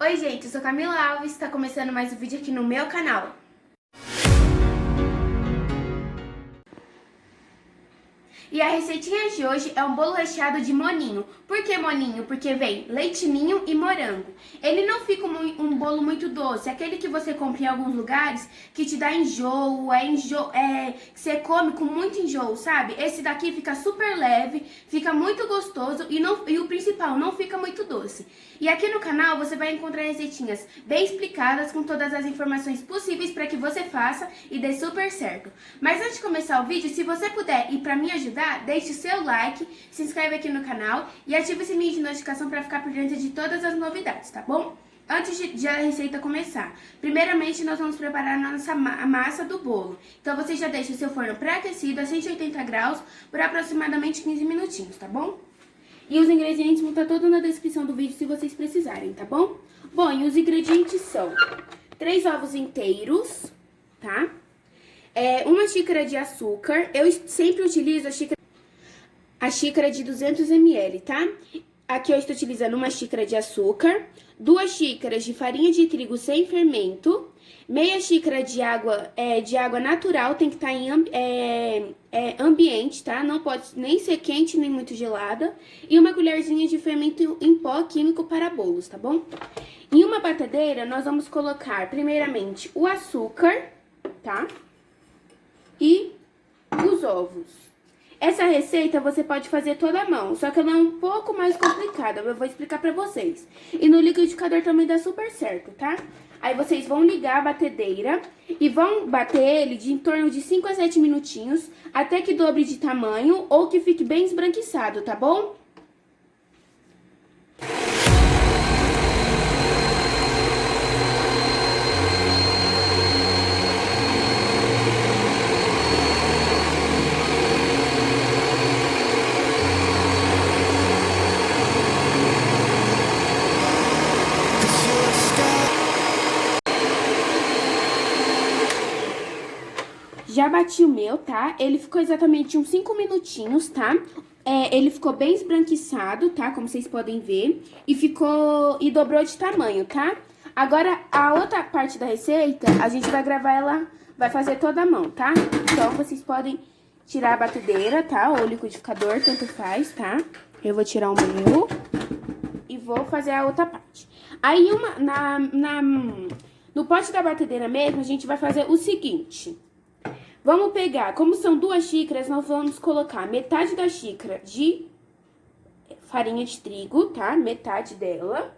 Oi gente, eu sou Camila Alves, está começando mais um vídeo aqui no meu canal. E a receitinha de hoje é um bolo recheado de moninho. Por que moninho? Porque vem leite ninho e morango. Ele não fica um bolo muito doce, aquele que você compra em alguns lugares que te dá enjoo, que você come com muito enjoo, sabe? Esse daqui fica super leve, fica muito gostoso e o principal, não fica muito doce. E aqui no canal você vai encontrar receitinhas bem explicadas com todas as informações possíveis para que você faça e dê super certo. Mas antes de começar o vídeo, se você puder e para me ajudar, deixe o seu like, se inscreve aqui no canal e ative o sininho de notificação para ficar por dentro de todas as novidades, tá bom? Antes de a receita começar, primeiramente nós vamos preparar a nossa massa do bolo. Então você já deixa o seu forno pré-aquecido a 180 graus por aproximadamente 15 minutinhos, tá bom? E os ingredientes vão estar todos na descrição do vídeo se vocês precisarem, tá bom? Bom, e os ingredientes são 3 ovos inteiros, tá? Uma xícara de açúcar, eu sempre utilizo a xícara de 200 ml, tá? Aqui eu estou utilizando uma xícara de açúcar, 2 xícaras de farinha de trigo sem fermento, meia xícara de água natural, tem que estar em ambiente, tá? Não pode nem ser quente nem muito gelada, e uma colherzinha de fermento em pó químico para bolos, tá bom? Em uma batedeira, nós vamos colocar primeiramente o açúcar, tá? E os ovos. Essa receita você pode fazer toda à mão, só que ela é um pouco mais complicada, eu vou explicar pra vocês. E no liquidificador também dá super certo, tá? Aí vocês vão ligar a batedeira e vão bater ele de em torno de 5 a 7 minutinhos, até que dobre de tamanho ou que fique bem esbranquiçado, tá bom? Já bati o meu, tá? Ele ficou exatamente uns 5 minutinhos, tá? Ele ficou bem esbranquiçado, tá? Como vocês podem ver. E dobrou de tamanho, tá? Agora, a outra parte da receita, a gente vai gravar ela, vai fazer toda a mão, tá? Então, vocês podem tirar a batedeira, tá? Ou o liquidificador, tanto faz, tá? Eu vou tirar o meu e vou fazer a outra parte. Aí, no pote da batedeira mesmo, a gente vai fazer o seguinte. Vamos pegar, como são 2 xícaras, nós vamos colocar metade da xícara de farinha de trigo, tá? Metade dela.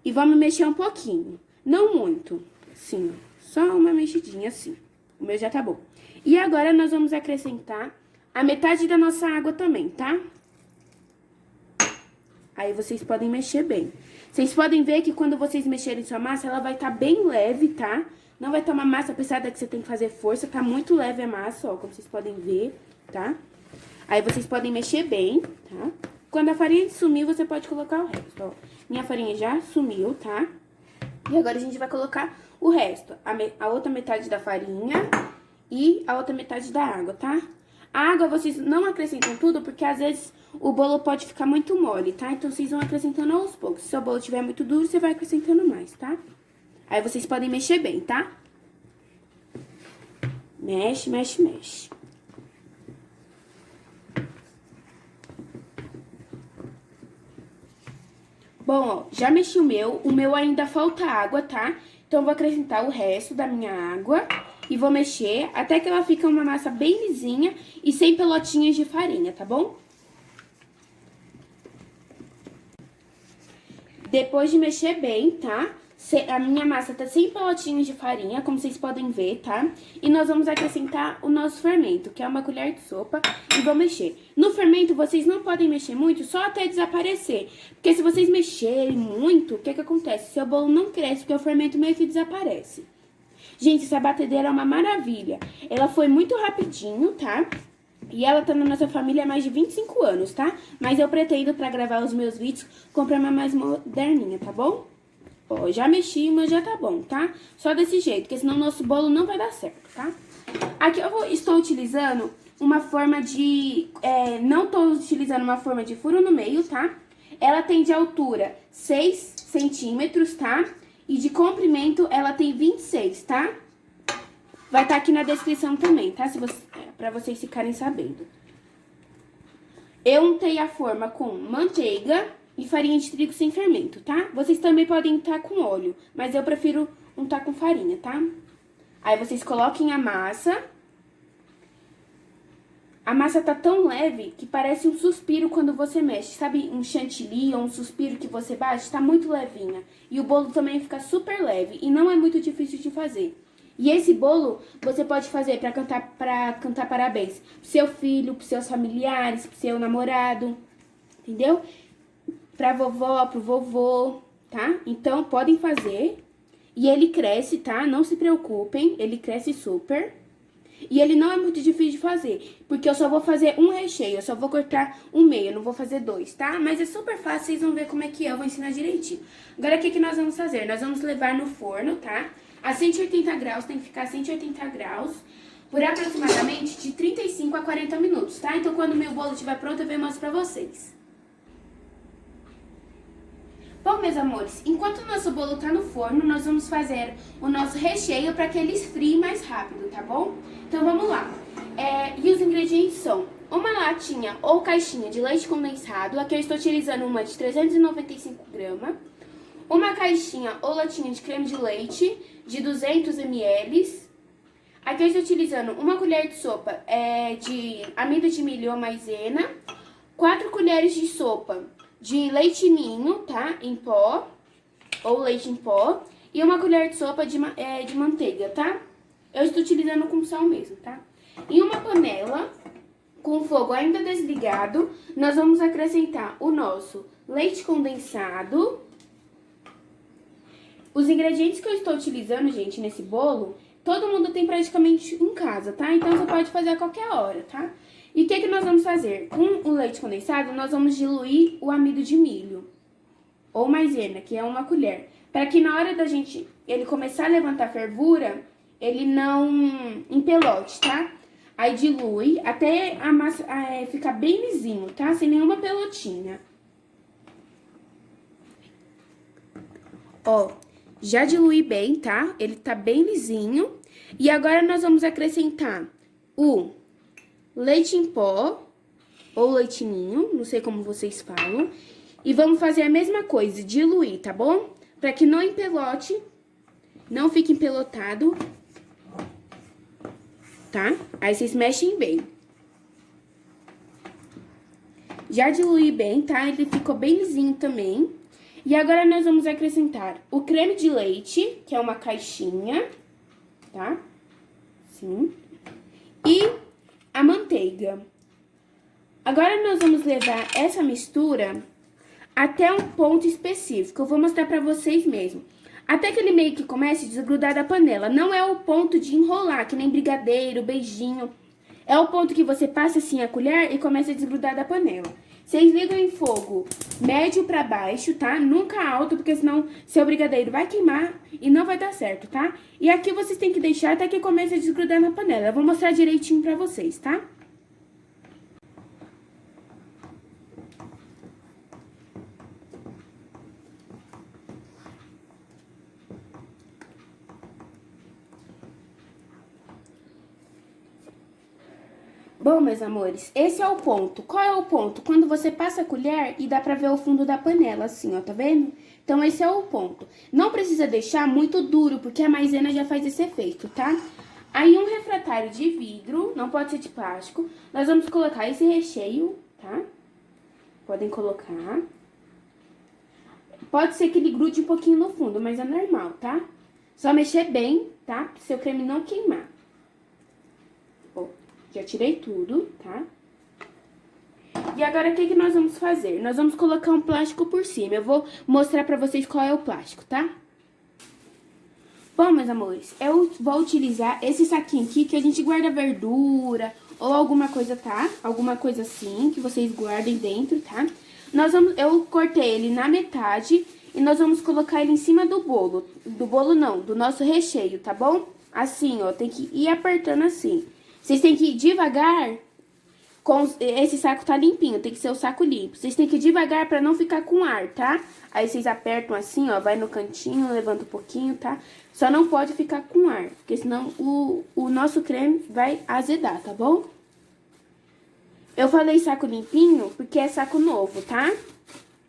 E vamos mexer um pouquinho, não muito, assim, só uma mexidinha assim. O meu já tá bom. E agora nós vamos acrescentar a metade da nossa água também, tá? Aí vocês podem mexer bem. Vocês podem ver que quando vocês mexerem sua massa, ela vai estar bem leve, tá? Não vai estar uma massa pesada que você tem que fazer força, tá muito leve a massa, ó, como vocês podem ver, tá? Aí vocês podem mexer bem, tá? Quando a farinha sumir, você pode colocar o resto, ó. Minha farinha já sumiu, tá? E agora a gente vai colocar o resto, a outra metade da farinha e a outra metade da água, tá? A água vocês não acrescentam tudo, porque às vezes o bolo pode ficar muito mole, tá? Então vocês vão acrescentando aos poucos. Se o seu bolo estiver muito duro, você vai acrescentando mais, tá? Aí vocês podem mexer bem, tá? Mexe, mexe, mexe. Bom, ó, já mexi o meu ainda falta água, tá? Então, eu vou acrescentar o resto da minha água e vou mexer até que ela fique uma massa bem lisinha e sem pelotinhas de farinha, tá bom? Depois de mexer bem, tá? A minha massa tá sem pelotinhos de farinha, como vocês podem ver, tá? E nós vamos acrescentar o nosso fermento, que é uma colher de sopa, e vou mexer. No fermento, vocês não podem mexer muito, só até desaparecer. Porque se vocês mexerem muito, o que que acontece? Seu bolo não cresce, porque o fermento meio que desaparece. Gente, essa batedeira é uma maravilha. Ela foi muito rapidinho, tá? E ela tá na nossa família há mais de 25 anos, tá? Mas eu pretendo, pra gravar os meus vídeos, comprar uma mais moderninha, tá bom? Ó, já mexi, mas já tá bom, tá? Só desse jeito, porque senão o nosso bolo não vai dar certo, tá? Aqui estou utilizando uma forma de... não tô utilizando uma forma de furo no meio, tá? Ela tem de altura 6 centímetros, tá? E de comprimento ela tem 26, tá? Vai estar aqui na descrição também, tá? Pra vocês ficarem sabendo. Eu untei a forma com manteiga e farinha de trigo sem fermento, tá? Vocês também podem untar com óleo, mas eu prefiro untar com farinha, tá? Aí vocês coloquem a massa. A massa tá tão leve que parece um suspiro quando você mexe. Sabe um chantilly ou um suspiro que você bate? Tá muito levinha. E o bolo também fica super leve e não é muito difícil de fazer. E esse bolo você pode fazer pra cantar parabéns pro seu filho, pros seus familiares, pro seu namorado, entendeu? Pra vovó, pro vovô, tá? Então, podem fazer. E ele cresce, tá? Não se preocupem, ele cresce super. E ele não é muito difícil de fazer, porque eu só vou fazer um recheio, eu só vou cortar um meio, eu não vou fazer dois, tá? Mas é super fácil, vocês vão ver como é que é, eu vou ensinar direitinho. Agora, o que nós vamos fazer? Nós vamos levar no forno, tá? A 180 graus, tem que ficar 180 graus, por aproximadamente de 35 a 40 minutos, tá? Então, quando o meu bolo estiver pronto, eu venho mostrar pra vocês. Bom, meus amores, enquanto o nosso bolo tá no forno, nós vamos fazer o nosso recheio para que ele esfrie mais rápido, tá bom? Então, vamos lá. E os ingredientes são uma latinha ou caixinha de leite condensado, aqui eu estou utilizando uma de 395 gramas, uma caixinha ou latinha de creme de leite de 200 ml, aqui eu estou utilizando uma colher de sopa de amido de milho ou maisena, 4 colheres de sopa de leite ninho, tá? Em pó, ou leite em pó, e uma colher de sopa de manteiga, tá? Eu estou utilizando com sal mesmo, tá? Em uma panela, com o fogo ainda desligado, nós vamos acrescentar o nosso leite condensado. Os ingredientes que eu estou utilizando, gente, nesse bolo, todo mundo tem praticamente em casa, tá? Então, você pode fazer a qualquer hora, tá? E o que nós vamos fazer? Com o leite condensado, nós vamos diluir o amido de milho, ou maisena, que é uma colher. Para que na hora da gente, ele começar a levantar fervura, ele não empelote, tá? Aí dilui até a massa ficar bem lisinho, tá? Sem nenhuma pelotinha. Ó, já diluí bem, tá? Ele tá bem lisinho. E agora nós vamos acrescentar o leite em pó, ou leite ninho, não sei como vocês falam. E vamos fazer a mesma coisa, diluir, tá bom? Pra que não empelote, não fique empelotado, tá? Aí vocês mexem bem. Já diluí bem, tá? Ele ficou bem lisinho também. E agora nós vamos acrescentar o creme de leite, que é uma caixinha, tá? Sim. E a manteiga. Agora nós vamos levar essa mistura até um ponto específico. Eu vou mostrar pra vocês mesmo. Até que ele meio que comece a desgrudar da panela. Não é o ponto de enrolar, que nem brigadeiro, beijinho. É o ponto que você passa assim a colher e começa a desgrudar da panela. Vocês ligam em fogo médio pra baixo, tá? Nunca alto, porque senão seu brigadeiro vai queimar e não vai dar certo, tá? E aqui vocês têm que deixar até que comece a desgrudar na panela. Eu vou mostrar direitinho pra vocês, tá? Bom, meus amores, esse é o ponto. Qual é o ponto? Quando você passa a colher e dá pra ver o fundo da panela, assim, ó, tá vendo? Então, esse é o ponto. Não precisa deixar muito duro, porque a maisena já faz esse efeito, tá? Aí, um refratário de vidro, não pode ser de plástico, nós vamos colocar esse recheio, tá? Podem colocar. Pode ser que ele grude um pouquinho no fundo, mas é normal, tá? Só mexer bem, tá? Pro seu creme não queimar. Já tirei tudo, tá? E agora, o que nós vamos fazer? Nós vamos colocar um plástico por cima. Eu vou mostrar pra vocês qual é o plástico, tá? Bom, meus amores, eu vou utilizar esse saquinho aqui que a gente guarda verdura ou alguma coisa, tá? Alguma coisa assim, que vocês guardem dentro, tá? Eu cortei ele na metade e nós vamos colocar ele em cima do bolo. Do bolo não, do nosso recheio, tá bom? Assim, ó, tem que ir apertando assim. Vocês têm que ir devagar Esse saco tá limpinho, tem que ser o saco limpo. Vocês têm que ir devagar pra não ficar com ar, tá? Aí vocês apertam assim, ó, vai no cantinho, levanta um pouquinho, tá? Só não pode ficar com ar, porque senão o nosso creme vai azedar, tá bom? Eu falei saco limpinho porque é saco novo, tá?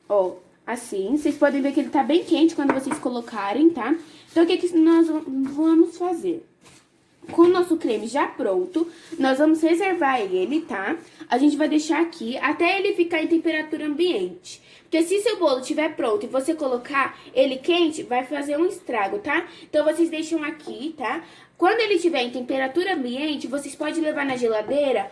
Ó, assim, vocês podem ver que ele tá bem quente quando vocês colocarem, tá? Então, o que nós vamos fazer? Com o nosso creme já pronto, nós vamos reservar ele, tá? A gente vai deixar aqui até ele ficar em temperatura ambiente. Porque se seu bolo estiver pronto e você colocar ele quente, vai fazer um estrago, tá? Então, vocês deixam aqui, tá? Quando ele estiver em temperatura ambiente, vocês podem levar na geladeira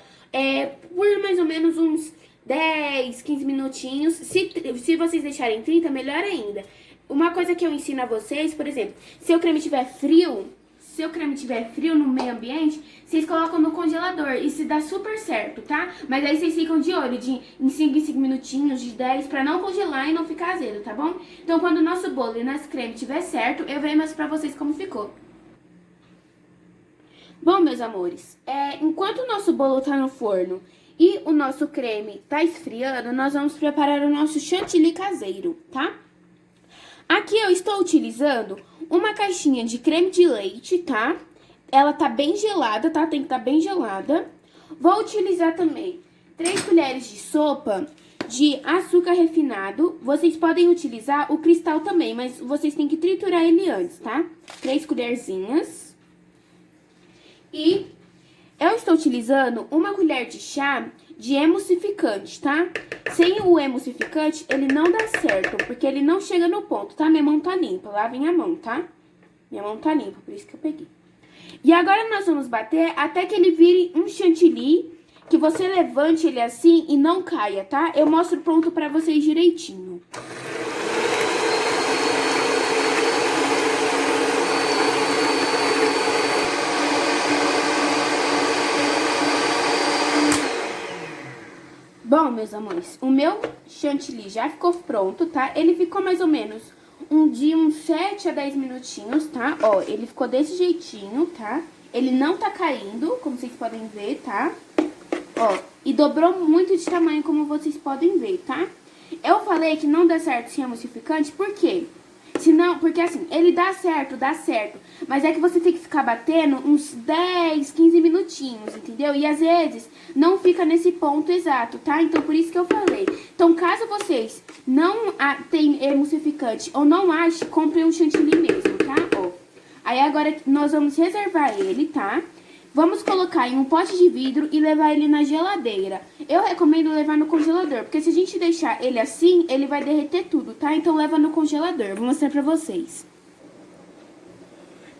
por mais ou menos uns 10, 15 minutinhos. Se vocês deixarem 30, melhor ainda. Uma coisa que eu ensino a vocês, por exemplo, se o creme estiver frio... Se o creme estiver frio no meio ambiente, vocês colocam no congelador. Isso dá super certo, tá? Mas aí vocês ficam de olho em 5 em 5 minutinhos, de 10, pra não congelar e não ficar azedo, tá bom? Então, quando o nosso bolo e o nosso creme estiver certo, eu venho mostrar pra vocês como ficou. Bom, meus amores, enquanto o nosso bolo tá no forno e o nosso creme tá esfriando, nós vamos preparar o nosso chantilly caseiro, tá? Aqui eu estou utilizando uma caixinha de creme de leite, tá? Ela tá bem gelada, tá? Tem que estar bem gelada. Vou utilizar também 3 colheres de sopa de açúcar refinado. Vocês podem utilizar o cristal também, mas vocês têm que triturar ele antes, tá? 3 colherzinhas. E eu estou utilizando uma colher de chá de emulsificante, tá? Sem o emulsificante, ele não dá certo, porque ele não chega no ponto, tá? Minha mão tá limpa, lavem a mão, tá? Minha mão tá limpa, por isso que eu peguei. E agora nós vamos bater até que ele vire um chantilly, que você levante ele assim e não caia, tá? Eu mostro pronto pra vocês direitinho. Bom, meus amores, o meu chantilly já ficou pronto, tá? Ele ficou mais ou menos de uns 7 a 10 minutinhos, tá? Ó, ele ficou desse jeitinho, tá? Ele não tá caindo, como vocês podem ver, tá? Ó, e dobrou muito de tamanho, como vocês podem ver, tá? Eu falei que não dá certo sem emulsificante, por quê? Porque assim, ele dá certo, mas é que você tem que ficar batendo uns 10, 15 minutinhos, entendeu? E às vezes não fica nesse ponto exato, tá? Então por isso que eu falei. Então caso vocês não tenham emulsificante ou não achem, comprem um chantilly mesmo, tá? Ó. Aí agora nós vamos reservar ele, tá? Vamos colocar em um pote de vidro e levar ele na geladeira. Eu recomendo levar no congelador, porque se a gente deixar ele assim, ele vai derreter tudo, tá? Então leva no congelador, vou mostrar pra vocês.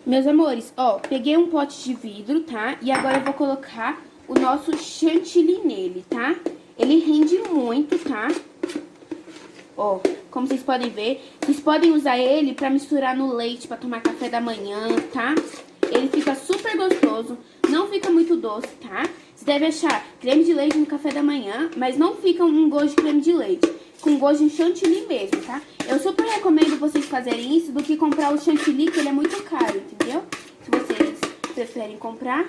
Meus amores, ó, peguei um pote de vidro, tá? E agora eu vou colocar o nosso chantilly nele, tá? Ele rende muito, tá? Ó, como vocês podem ver, vocês podem usar ele pra misturar no leite, pra tomar café da manhã, tá? Ele fica super gostoso, não fica muito doce, tá? Você deve achar creme de leite no café da manhã, mas não fica um gosto de creme de leite, com gosto de chantilly mesmo, tá? Eu super recomendo vocês fazerem isso do que comprar o chantilly, que ele é muito caro, entendeu? Se vocês preferem comprar,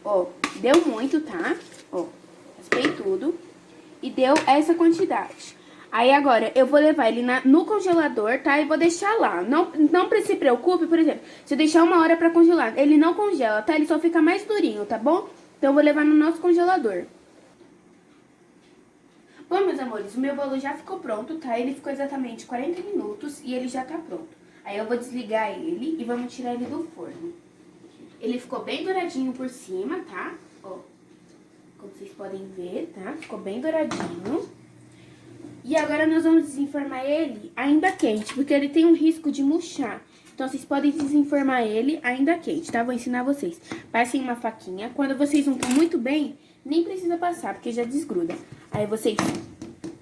ó, deu muito, tá? Ó, raspei tudo e deu essa quantidade. Aí agora, eu vou levar ele no congelador, tá? E vou deixar lá. Não se preocupe, por exemplo, se eu deixar 1 hora pra congelar, ele não congela, tá? Ele só fica mais durinho, tá bom? Então, eu vou levar no nosso congelador. Bom, meus amores, o meu bolo já ficou pronto, tá? Ele ficou exatamente 40 minutos e ele já tá pronto. Aí eu vou desligar ele e vamos tirar ele do forno. Ele ficou bem douradinho por cima, tá? Ó, como vocês podem ver, tá? Ficou bem douradinho. E agora nós vamos desenformar ele ainda quente, porque ele tem um risco de murchar. Então, vocês podem desenformar ele ainda quente, tá? Vou ensinar vocês. Passem uma faquinha. Quando vocês untam muito bem, nem precisa passar, porque já desgruda. Aí vocês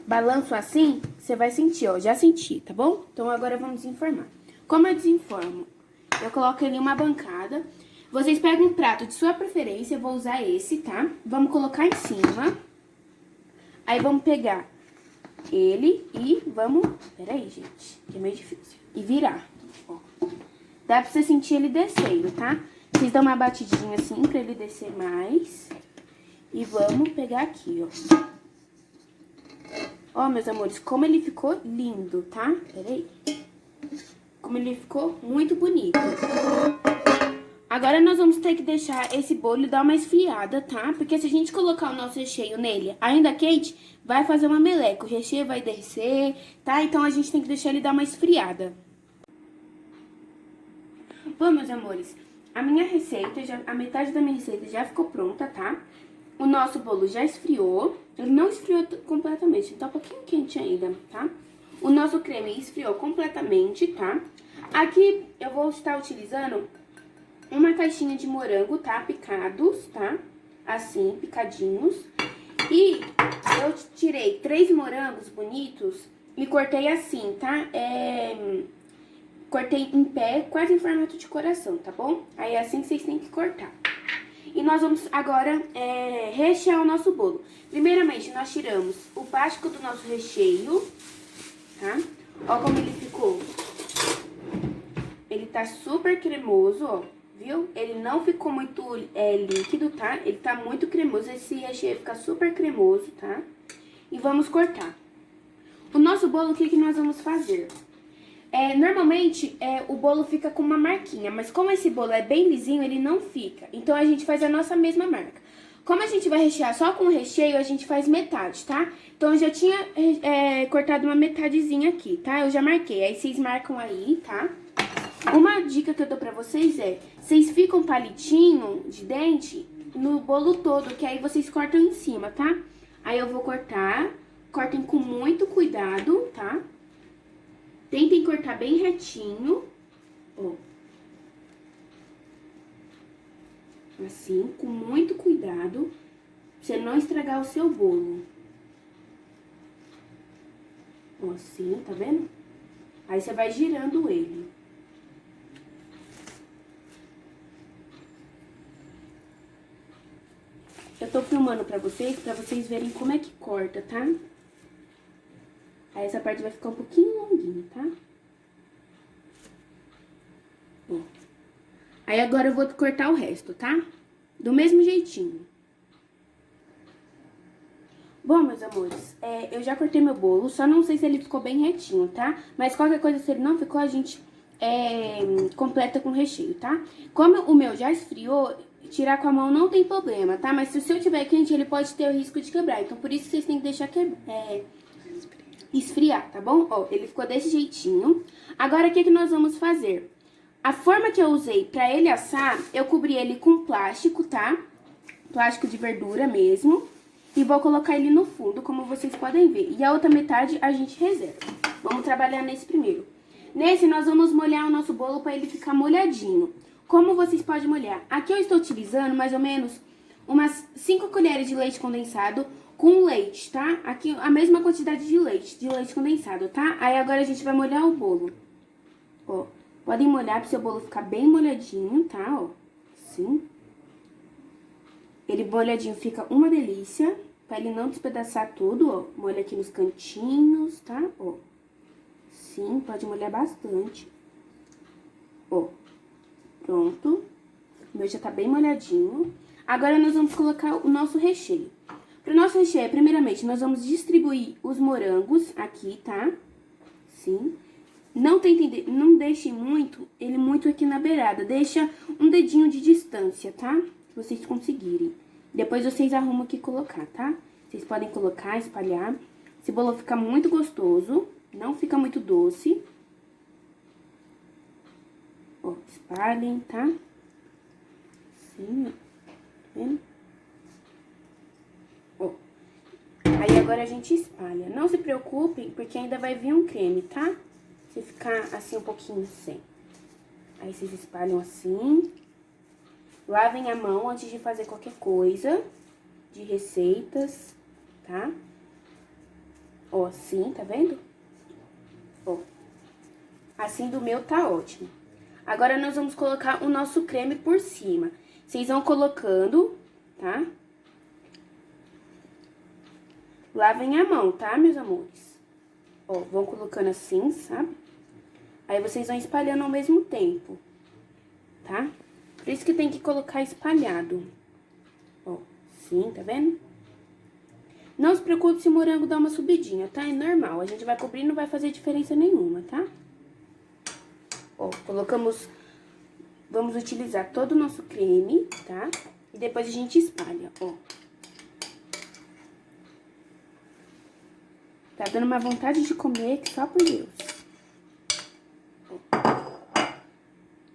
balançam assim, você vai sentir, ó. Já senti, tá bom? Então, agora vamos desenformar. Como eu desenformo? Eu coloco ele em uma bancada. Vocês pegam um prato de sua preferência, eu vou usar esse, tá? Vamos colocar em cima. Aí, vamos pegar ele e vamos... Peraí, gente, que é meio difícil. E virar, ó. Dá pra você sentir ele descendo, tá? Vocês dão uma batidinha assim pra ele descer mais. E vamos pegar aqui, ó. Ó, meus amores, como ele ficou lindo, tá? Peraí. Como ele ficou muito bonito. Agora nós vamos ter que deixar esse bolo dar uma esfriada, tá? Porque se a gente colocar o nosso recheio nele ainda quente, vai fazer uma meleca. O recheio vai descer, tá? Então a gente tem que deixar ele dar uma esfriada. Bom, meus amores, a minha receita, a metade da minha receita já ficou pronta, tá? O nosso bolo já esfriou. Ele não esfriou completamente, tá um pouquinho quente ainda, tá? O nosso creme esfriou completamente, tá? Aqui eu vou estar utilizando uma caixinha de morango, tá? Picados, tá? Assim, picadinhos. E eu tirei 3 morangos bonitos e cortei assim, tá? Cortei em pé, quase em formato de coração, tá bom? Aí é assim que vocês têm que cortar. E nós vamos agora rechear o nosso bolo. Primeiramente, nós tiramos o plástico do nosso recheio, tá? Ó como ele ficou. Ele tá super cremoso, ó, viu? Ele não ficou muito líquido, tá? Ele tá muito cremoso, esse recheio fica super cremoso, tá? E vamos cortar. O nosso bolo, o que nós vamos fazer? Normalmente, o bolo fica com uma marquinha, mas como esse bolo é bem lisinho, ele não fica. Então, a gente faz a nossa mesma marca. Como a gente vai rechear só com o recheio, a gente faz metade, tá? Então, eu já tinha cortado uma metadezinha aqui, tá? Eu já marquei, aí vocês marcam aí, tá? Uma dica que eu dou pra vocês vocês ficam palitinho de dente no bolo todo, que aí vocês cortam em cima, tá? Aí eu vou cortar, cortem com muito cuidado, tá? Tentem cortar bem retinho, ó. Assim, com muito cuidado, pra você não estragar o seu bolo. Ó, assim, tá vendo? Aí você vai girando ele. Eu tô filmando pra vocês verem como é que corta, tá? Aí essa parte vai ficar um pouquinho longuinha, tá? Ó. Aí agora eu vou cortar o resto, tá? Do mesmo jeitinho. Bom, meus amores, eu já cortei meu bolo, só não sei se ele ficou bem retinho, tá? Mas qualquer coisa, se ele não ficou, a gente completa com recheio, tá? Como o meu já esfriou, tirar com a mão não tem problema, tá? Mas se o seu tiver quente, ele pode ter o risco de quebrar. Então, por isso que vocês têm que deixar esfriar, tá bom? Ó, ele ficou desse jeitinho. Agora, o que nós vamos fazer? A forma que eu usei pra ele assar, eu cobri ele com plástico, tá? Plástico de verdura mesmo. E vou colocar ele no fundo, como vocês podem ver. E a outra metade a gente reserva. Vamos trabalhar nesse primeiro. Nesse, nós vamos molhar o nosso bolo pra ele ficar molhadinho. Como vocês podem molhar? Aqui eu estou utilizando mais ou menos umas 5 colheres de leite condensado com leite, tá? Aqui a mesma quantidade de leite condensado, tá? Aí agora a gente vai molhar o bolo. Ó, podem molhar pro seu bolo ficar bem molhadinho, tá? Ó, assim. Ele molhadinho fica uma delícia, pra ele não despedaçar tudo, ó. Molha aqui nos cantinhos, tá? Ó, sim, pode molhar bastante. Ó, pronto. O meu já tá bem molhadinho. Agora nós vamos colocar o nosso recheio. Pro nosso recheio, primeiramente, nós vamos distribuir os morangos aqui, tá? Sim. Não deixem ele muito aqui na beirada. Deixa um dedinho de distância, tá? Se vocês conseguirem. Depois vocês arrumam o que colocar, tá? Vocês podem colocar, espalhar. Esse bolo fica muito gostoso, não fica muito doce. Ó, espalhem, tá? Assim, ó. Tá vendo? Ó. Aí agora a gente espalha. Não se preocupem, porque ainda vai vir um creme, tá? Se ficar assim um pouquinho sem. Aí vocês espalham assim. Lavem a mão antes de fazer qualquer coisa de receitas, tá? Ó, assim, tá vendo? Ó. Assim do meu tá ótimo. Agora nós vamos colocar o nosso creme por cima. Vocês vão colocando, tá? Lavem a mão, tá, meus amores? Ó, vão colocando assim, sabe? Aí vocês vão espalhando ao mesmo tempo, tá? Por isso que tem que colocar espalhado. Ó, assim, tá vendo? Não se preocupe se o morango dá uma subidinha, tá? É normal, a gente vai cobrir e não vai fazer diferença nenhuma, tá? Ó, colocamos... Vamos utilizar todo o nosso creme, tá? E depois a gente espalha, ó. Tá dando uma vontade de comer que só por Deus.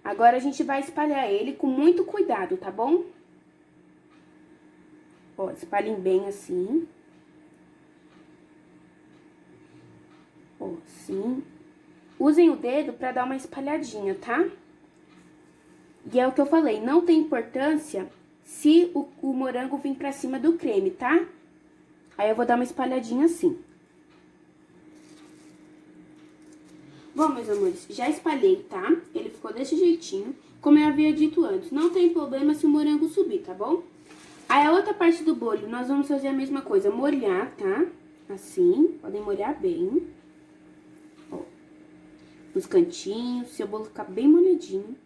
Agora a gente vai espalhar ele com muito cuidado, tá bom? Ó, espalhem bem assim. Ó, assim. Usem o dedo pra dar uma espalhadinha, tá? E é o que eu falei, não tem importância se o morango vir pra cima do creme, tá? Aí eu vou dar uma espalhadinha assim. Bom, meus amores, já espalhei, tá? Ele ficou desse jeitinho, como eu havia dito antes. Não tem problema se o morango subir, tá bom? Aí a outra parte do bolo, nós vamos fazer a mesma coisa, molhar, tá? Assim, podem molhar bem. Ó, nos cantinhos, seu bolo ficar bem molhadinho,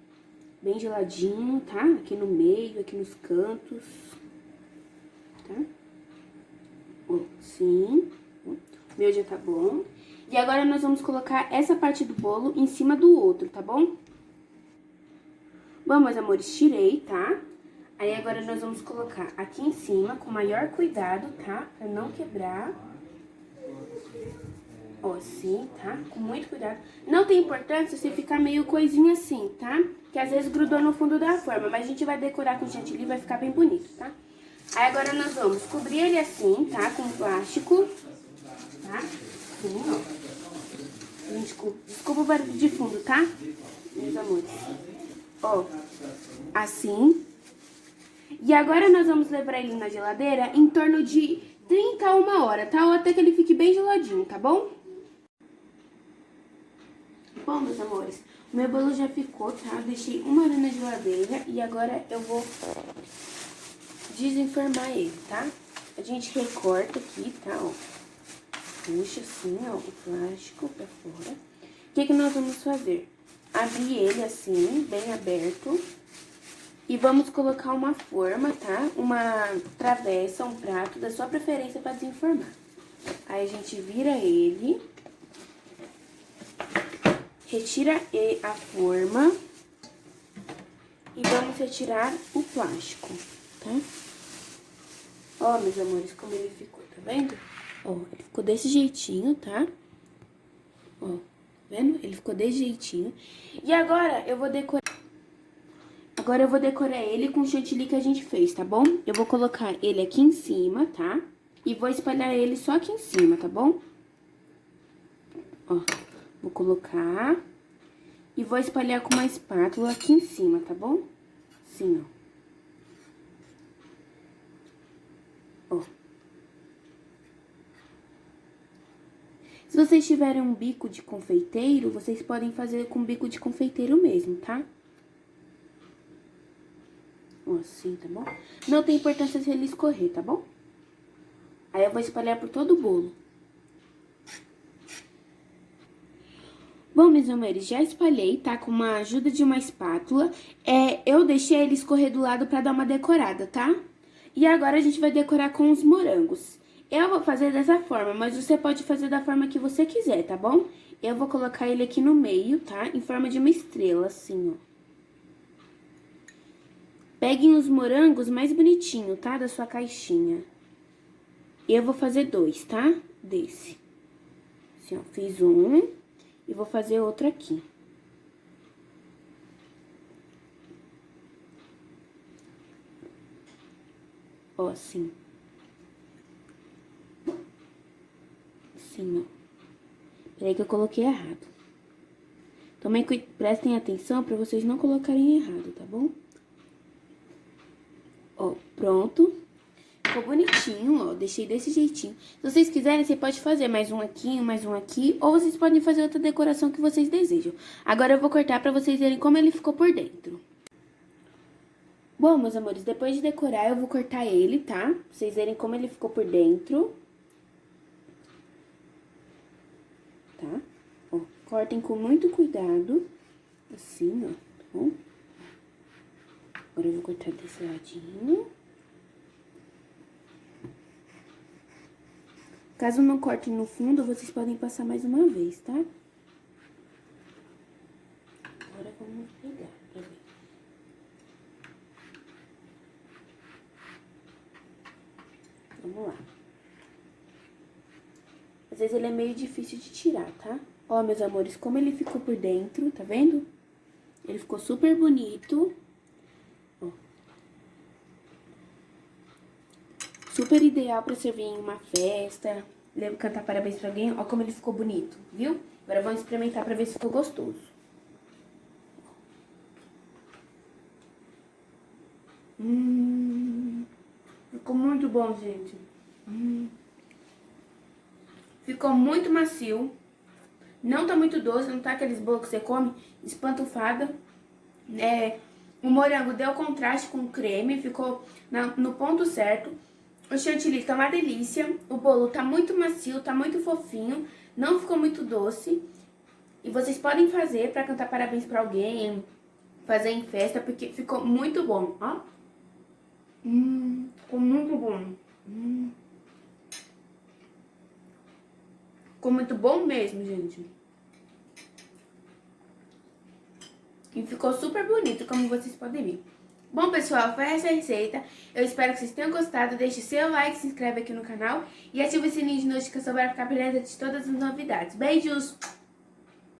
bem geladinho, tá? Aqui no meio, aqui nos cantos, tá? Ó, assim, o meu já tá bom. E agora nós vamos colocar essa parte do bolo em cima do outro, tá bom? Bom, meus amores, tirei, tá? Aí agora nós vamos colocar aqui em cima com maior cuidado, tá? Pra não quebrar. Ó, assim, tá? Com muito cuidado. Não tem importância se ficar meio coisinha assim, tá? Que às vezes grudou no fundo da forma, mas a gente vai decorar com chantilly, vai ficar bem bonito, tá? Aí agora nós vamos cobrir ele assim, tá? Com plástico, tá? Assim, ó. Gente, desculpa o barulho de fundo, tá? Meus amores. Ó, assim. E agora nós vamos levar ele na geladeira em torno de 30 a 1 hora, tá? Ou até que ele fique bem geladinho, tá bom? Bom, meus amores, o meu bolo já ficou, tá? Eu deixei 1 hora na geladeira e agora eu vou desenformar ele, tá? A gente recorta aqui, tá? Ó. Puxa assim, ó, o plástico pra fora. O que nós vamos fazer? Abrir ele assim, bem aberto. E vamos colocar uma forma, tá? Uma travessa, um prato da sua preferência pra desenformar. Aí a gente vira ele. Retira a forma. E vamos retirar o plástico, tá? Ó, meus amores, como ele ficou, tá vendo? Ó, ele ficou desse jeitinho, tá? Ó, tá vendo? Ele ficou desse jeitinho. E agora eu vou decorar... Agora eu vou decorar ele com o chantilly que a gente fez, tá bom? Eu vou colocar ele aqui em cima, tá? E vou espalhar ele só aqui em cima, tá bom? Ó, vou colocar... E vou espalhar com uma espátula aqui em cima, tá bom? Assim, ó. Ó. Se vocês tiverem um bico de confeiteiro, vocês podem fazer com bico de confeiteiro mesmo, tá? Ó, assim, tá bom? Não tem importância se ele escorrer, tá bom? Aí eu vou espalhar por todo o bolo. Bom, meus amores, já espalhei, tá? Com a ajuda de uma espátula. Eu deixei ele escorrer do lado pra dar uma decorada, tá? E agora a gente vai decorar com os morangos. Eu vou fazer dessa forma, mas você pode fazer da forma que você quiser, tá bom? Eu vou colocar ele aqui no meio, tá? Em forma de uma estrela, assim, ó. Peguem os morangos mais bonitinhos, tá? Da sua caixinha. Eu vou fazer 2, tá? Desse. Assim, ó, fiz um e vou fazer outro aqui. Ó, assim. Assim, ó. Peraí que eu coloquei errado. Prestem atenção pra vocês não colocarem errado, tá bom? Ó, pronto. Ficou bonitinho, ó. Deixei desse jeitinho. Se vocês quiserem, você pode fazer mais um aqui. Ou vocês podem fazer outra decoração que vocês desejam. Agora eu vou cortar pra vocês verem como ele ficou por dentro. Bom, meus amores, depois de decorar, eu vou cortar ele, tá? Pra vocês verem como ele ficou por dentro. Tá? Ó, cortem com muito cuidado. Assim, ó, tá bom? Agora eu vou cortar desse ladinho. Caso não corte no fundo, vocês podem passar mais uma vez, tá? Agora vamos pegar pra ver. Vamos lá. Às vezes ele é meio difícil de tirar, tá? Ó, meus amores, como ele ficou por dentro, tá vendo? Ele ficou super bonito. Ó. Super ideal pra servir em uma festa. Lembra cantar parabéns pra alguém? Ó como ele ficou bonito, viu? Agora vamos experimentar pra ver se ficou gostoso. Ficou muito bom, gente. Ficou muito macio. Não tá muito doce, não tá aqueles bolos que você come espantufada. O morango deu contraste com o creme, ficou no ponto certo. O chantilly tá uma delícia. O bolo tá muito macio, tá muito fofinho. Não ficou muito doce. E vocês podem fazer pra cantar parabéns pra alguém, fazer em festa, porque ficou muito bom, ó. Ficou muito bom. Ficou muito bom mesmo, gente. E ficou super bonito, como vocês podem ver. Bom, pessoal, foi essa a receita. Eu espero que vocês tenham gostado. Deixe seu like, se inscreve aqui no canal e ative o sininho de notificação para ficar por dentro de todas as novidades. Beijos!